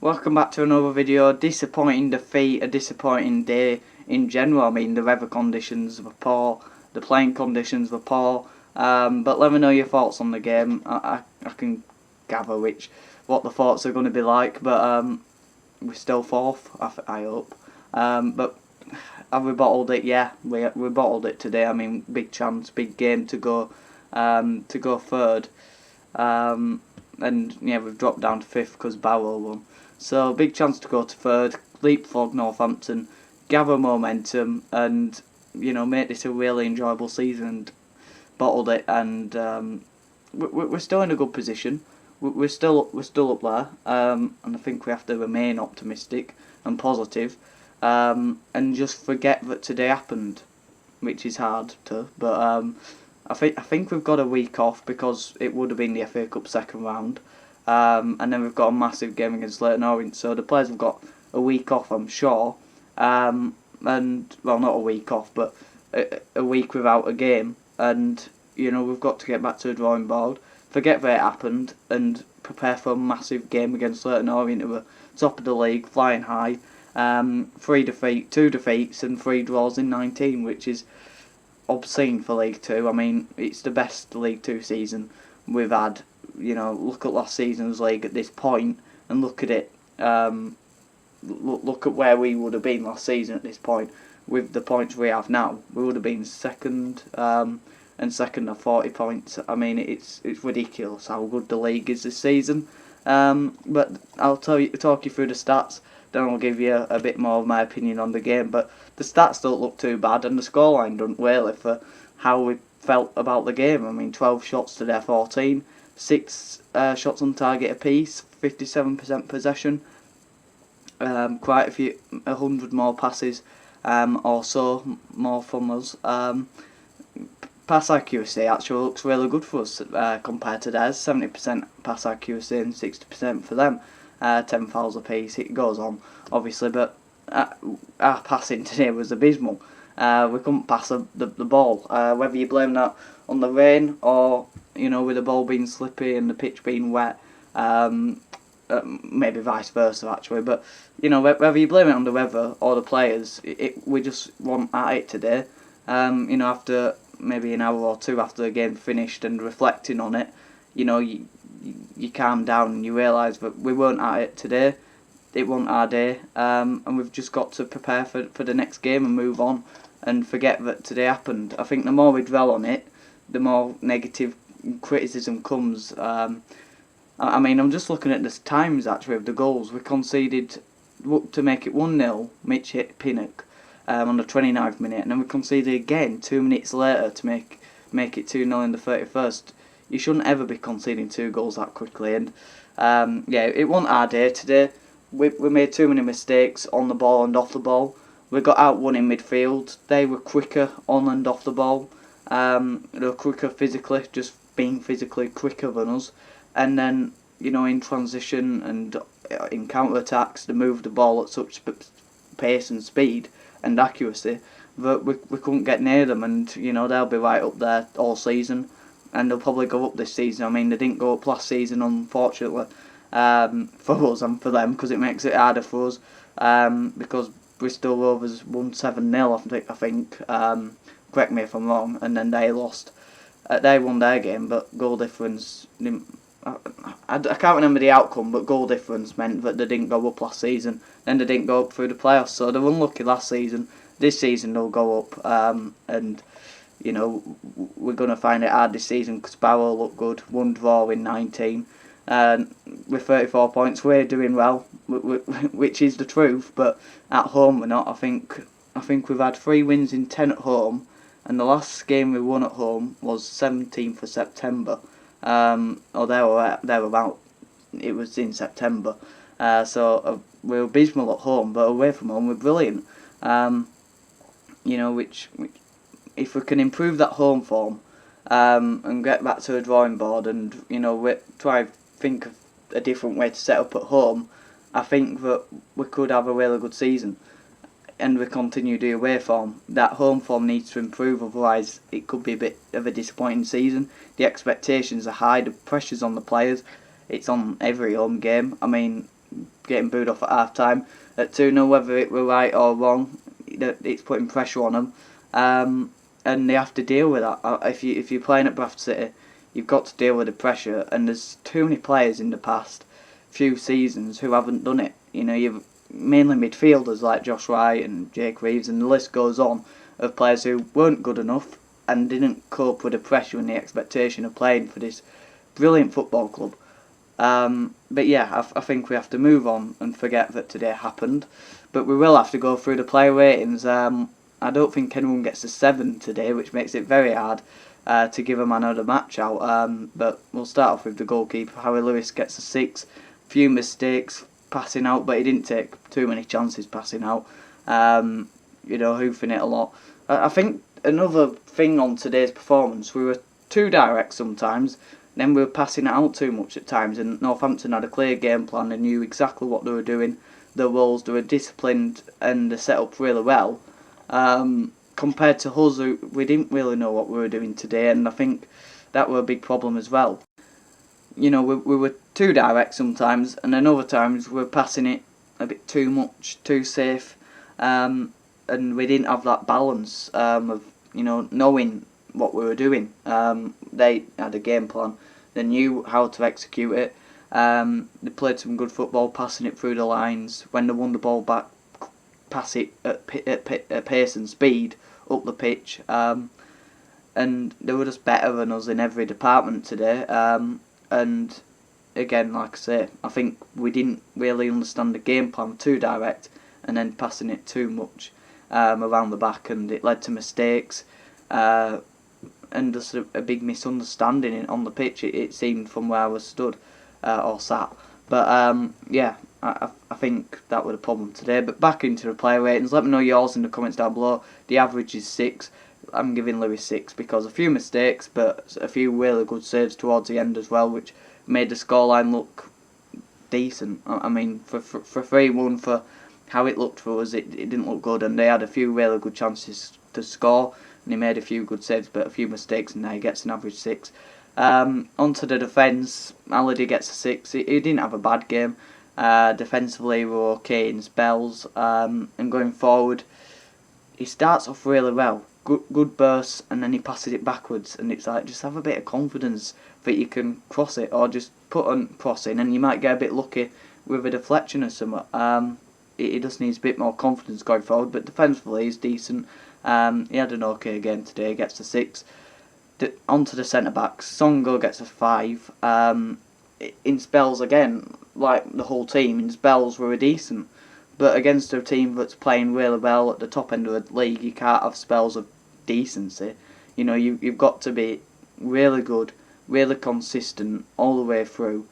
Welcome back to another video. Disappointing defeat, a disappointing day in general. I mean, the weather conditions were poor, the playing conditions were poor. But let me know your thoughts on the game. I can gather what the thoughts are going to be like. But we're still fourth, I hope. But have we bottled it? Yeah, we bottled it today. I mean, big chance, big game to go third. And yeah, we've dropped down to fifth because Barrow won. So big chance to go to third, leapfrog Northampton, gather momentum, and make this a really enjoyable season. And bottled it, and we're still in a good position. We're still up there, and I think we have to remain optimistic and positive, and just forget that today happened, which is hard to. But I think we've got a week off because it would have been the FA Cup second round. And then we've got a massive game against Leyton Orient, so the players have got a week off, I'm sure. And well, not a week off, but a week without a game. And we've got to get back to the drawing board, forget that it happened, and prepare for a massive game against Leyton Orient, who are top of the league, flying high. 2 defeats and 3 draws in 19, which is obscene for League Two. I mean, it's the best League Two season we've had. Look at last season's league at this point, and look at it. Look at where we would have been last season at this point with the points we have now. We would have been second, and second at 40 points. I mean, it's ridiculous how good the league is this season. But I'll talk you through the stats. Then I'll give you a bit more of my opinion on the game. But the stats don't look too bad, and the scoreline doesn't really for how we felt about the game. I mean, 12 shots to their 14. 6 shots on target apiece, 57% possession, quite a few, 100 more passes, also more from us. Pass accuracy actually looks really good for us compared to theirs, 70% pass accuracy and 60% for them. 10 fouls apiece, it goes on, obviously, but our passing today was abysmal. We couldn't pass the ball, whether you blame that on the rain or with the ball being slippy and the pitch being wet, maybe vice versa actually, but whether you blame it on the weather or the players, we just weren't at it today. After maybe an hour or two after the game finished and reflecting on it, you calm down and you realise that we weren't at it today. It wasn't our day, and we've just got to prepare for the next game and move on and forget that today happened. I think the more we dwell on it, the more negative criticism comes. I mean, I'm just looking at the times actually of the goals. We conceded to make it 1-0, Mitch hit Pinnock on the 29th minute, and then we conceded again 2 minutes later to make it 2-0 in the 31st. You shouldn't ever be conceding 2 goals that quickly, and it wasn't our day today. We made too many mistakes on the ball and off the ball. We got outwon in midfield. They were quicker on and off the ball. They were quicker physically, just being physically quicker than us. And then, in transition and in counter-attacks, they moved the ball at such pace and speed and accuracy that we couldn't get near them. And, they'll be right up there all season. And they'll probably go up this season. I mean, they didn't go up last season, unfortunately, for us and for them, because it makes it harder for us. Because Bristol Rovers won 7-0, I think. Correct me if I'm wrong. And then they lost. They won their game, but goal difference. I can't remember the outcome, but goal difference meant that they didn't go up last season. Then they didn't go up through the playoffs, so they were unlucky last season. This season they'll go up, and we're going to find it hard this season because Barrow looked good, 1 draw in 19. With 34 points, we're doing well, which is the truth. But at home, we're not. I think we've had 3 wins in 10 at home, and the last game we won at home was 17th of September. Or thereabout. It was in September. So we're abysmal at home, but away from home we're brilliant. Which if we can improve that home form, and get back to the drawing board, and try and think of a different way to set up at home, I think that we could have a really good season. And we continue the away form. That home form needs to improve, otherwise it could be a bit of a disappointing season. The expectations are high, the pressure's on the players. It's on every home game. I mean, getting booed off at half time at 2-0, whether it were right or wrong. It's putting pressure on them, and they have to deal with that. If you're playing at Bradford City, you've got to deal with the pressure, and there's too many players in the past few seasons who haven't done it. You've mainly midfielders like Josh Wright and Jake Reeves, and the list goes on of players who weren't good enough and didn't cope with the pressure and the expectation of playing for this brilliant football club. But yeah, I think we have to move on and forget that today happened. But we will have to go through the player ratings. I don't think anyone gets a 7 today, which makes it very hard to give a man of the match out. But we'll start off with the goalkeeper. Harry Lewis gets a 6. Few mistakes passing out, but he didn't take too many chances passing out. Hoofing it a lot. I think another thing on today's performance, we were too direct sometimes. Then we were passing it out too much at times, and Northampton had a clear game plan and knew exactly what they were doing. Their roles, they were disciplined and they set up really well. Compared to us, we didn't really know what we were doing today, and I think that were a big problem as well. We were too direct sometimes, and then other times we were passing it a bit too much, too safe, and we didn't have that balance of knowing what we were doing. They had a game plan. They knew how to execute it. They played some good football, passing it through the lines. When they won the ball back, pass it at pace and speed up the pitch. And they were just better than us in every department today. And again, like I say, I think we didn't really understand the game plan, too direct, and then passing it too much around the back, and it led to mistakes. And just a big misunderstanding on the pitch, it seemed, from where I was stood or sat. But I think that was a problem today. But back into the player ratings, let me know yours in the comments down below. The average is 6. I'm giving Lewis 6 because a few mistakes, but a few really good saves towards the end as well, which made the scoreline look decent. I mean, for 3-1, for how it looked for us, it didn't look good, and they had a few really good chances to score, and he made a few good saves, but a few mistakes, and now he gets an average 6. Onto the defence, Halliday gets a 6. He didn't have a bad game. Defensively, we were okay in spells, and going forward, he starts off really well. Good bursts, and then he passes it backwards, and it's like, just have a bit of confidence that you can cross it, or just put a cross in, and you might get a bit lucky with a deflection or something. He just needs a bit more confidence going forward, but defensively he's decent. He had an okay game today, gets a 6. Onto the centre backs, Songo gets a 5. In spells, again, like the whole team, in spells we were decent, but against a team that's playing really well at the top end of the league, you can't have spells of decency. You've got to be really good, really consistent all the way through,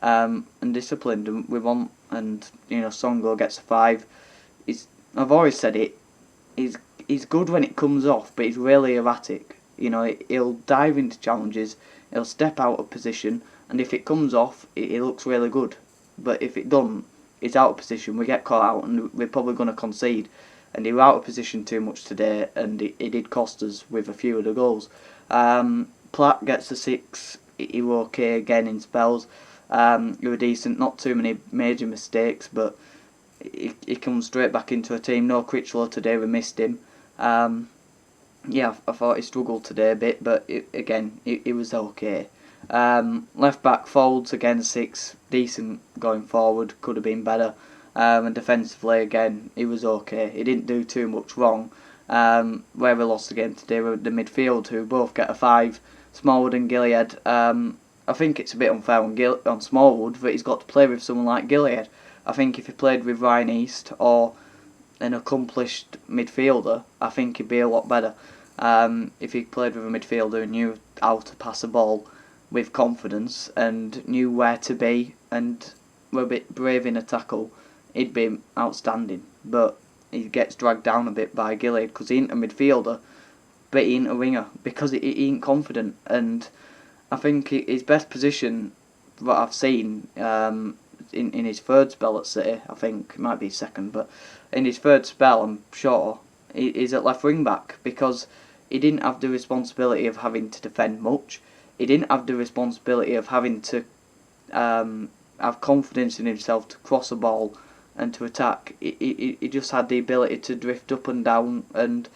and disciplined. And we want, and Songo gets a 5. I've always said it. He's good when it comes off, but he's really erratic. He'll dive into challenges, he'll step out of position, and if it comes off, it looks really good. But if it doesn't, it's out of position. We get caught out, and we're probably going to concede. And he was out of position too much today, and it did cost us with a few of the goals. Platt gets a 6. He was okay again in spells. He was decent, not too many major mistakes, but he comes straight back into a team. No Critchlow today, we missed him. I thought he struggled today a bit, but it was okay. Left back Folds again 6, decent going forward, could have been better. And defensively again, he was okay. He didn't do too much wrong. Where we lost again today were the midfield, who both get a 5. Smallwood and Gilead. I think it's a bit unfair on Smallwood that he's got to play with someone like Gilead. I think if he played with Ryan East or an accomplished midfielder, I think he'd be a lot better. If he played with a midfielder who knew how to pass a ball with confidence and knew where to be and were a bit brave in a tackle, he'd be outstanding. But he gets dragged down a bit by Gilead because he ain't a midfielder, but he ain't a winger because he ain't confident. And I think his best position, what I've seen in his third spell at City, I think it might be second, but in his third spell, I'm sure, he's at left wing back because he didn't have the responsibility of having to defend much. He didn't have the responsibility of having to have confidence in himself to cross a ball and to attack. He just had the ability to drift up and down, and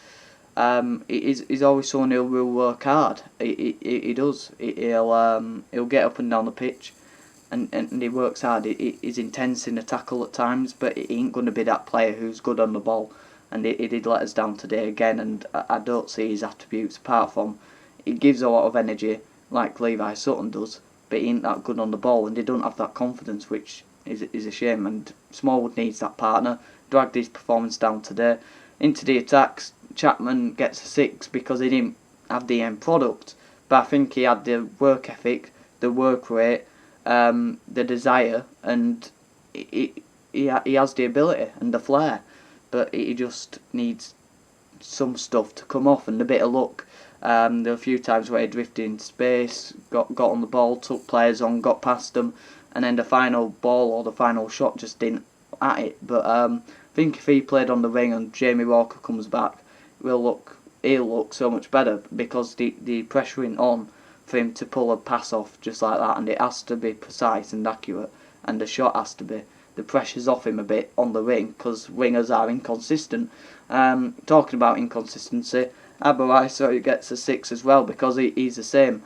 he's always someone who will work hard. He does. He'll get up and down the pitch, and he works hard. He's intense in the tackle at times, but he ain't going to be that player who's good on the ball. And he did let us down today again, and I don't see his attributes apart from he gives a lot of energy like Levi Sutton does, but he ain't that good on the ball, and he don't have that confidence, which is a shame. And Smallwood needs that partner. Dragged his performance down today. Into the attacks, Chapman gets a 6 because he didn't have the end product, but I think he had the work ethic, the work rate, the desire, and he has the ability and the flair, but he just needs some stuff to come off and a bit of luck. There were a few times where he drifted into space, got on the ball, took players on, got past them, and then the final ball or the final shot just didn't at it. But I think if he played on the wing and Jamie Walker comes back, he'll look so much better, because the pressuring on for him to pull a pass off just like that, and it has to be precise and accurate, and the shot has to be. The pressure's off him a bit on the wing because wingers are inconsistent. Talking about inconsistency, Abarai gets a 6 as well because he's the same.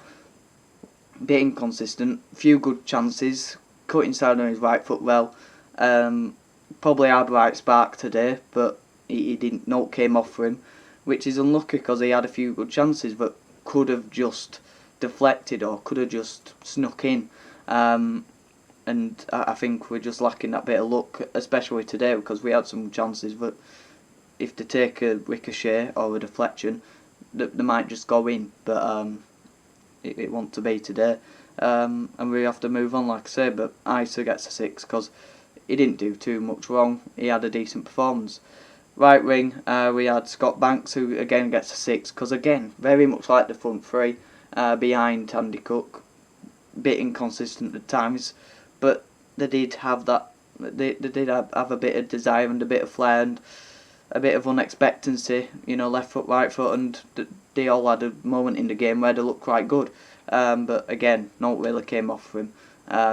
Bit inconsistent, few good chances, cut inside on his right foot well. Probably Abarai spark today, but he didn't. No, came off for him, which is unlucky because he had a few good chances, but could have just deflected or could have just snuck in. And I think we're just lacking that bit of luck, especially today, because we had some chances, but if they take a ricochet or a deflection, they might just go in, but it won't to be today. And we have to move on, like I say, but Isa gets a 6 because he didn't do too much wrong. He had a decent performance. Right wing, we had Scott Banks, who again gets a 6 because, again, very much like the front three, behind Andy Cook, bit inconsistent at times, but they did have that. They did have a bit of desire and a bit of flair and a bit of unexpectancy. Left foot, right foot, and they all had a moment in the game where they looked quite good. But again, not really came off for him.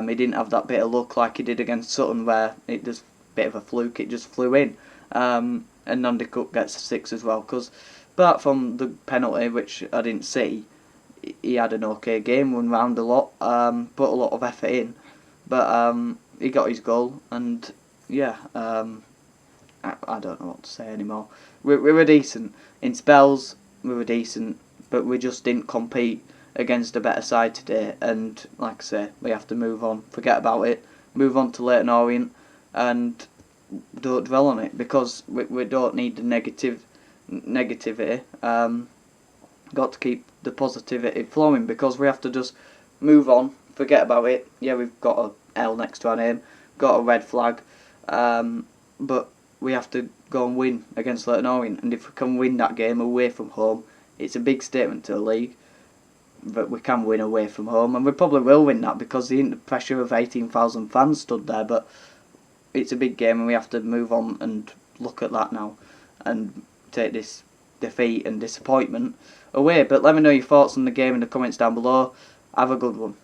He didn't have that bit of luck like he did against Sutton, where it just a bit of a fluke. It just flew in. And Andy Cook gets a 6 as well because, apart from the penalty, which I didn't see, he had an okay game, run round a lot, put a lot of effort in. But he got his goal, and yeah, I don't know what to say anymore. We were decent. In spells, we were decent, but we just didn't compete against a better side today. And like I say, we have to move on, forget about it, move on to Leyton Orient, and don't dwell on it, because we don't need the negativity. Got to keep the positivity flowing, because we have to just move on, forget about it. Yeah, we've got a L next to our name, got a red flag, but we have to go and win against Leyton Orient, and if we can win that game away from home, it's a big statement to the league. But we can win away from home, and we probably will win that, because the pressure of 18,000 fans stood there. But it's a big game, and we have to move on and look at that now and take this defeat and disappointment away. But let me know your thoughts on the game in the comments down below. Have a good one.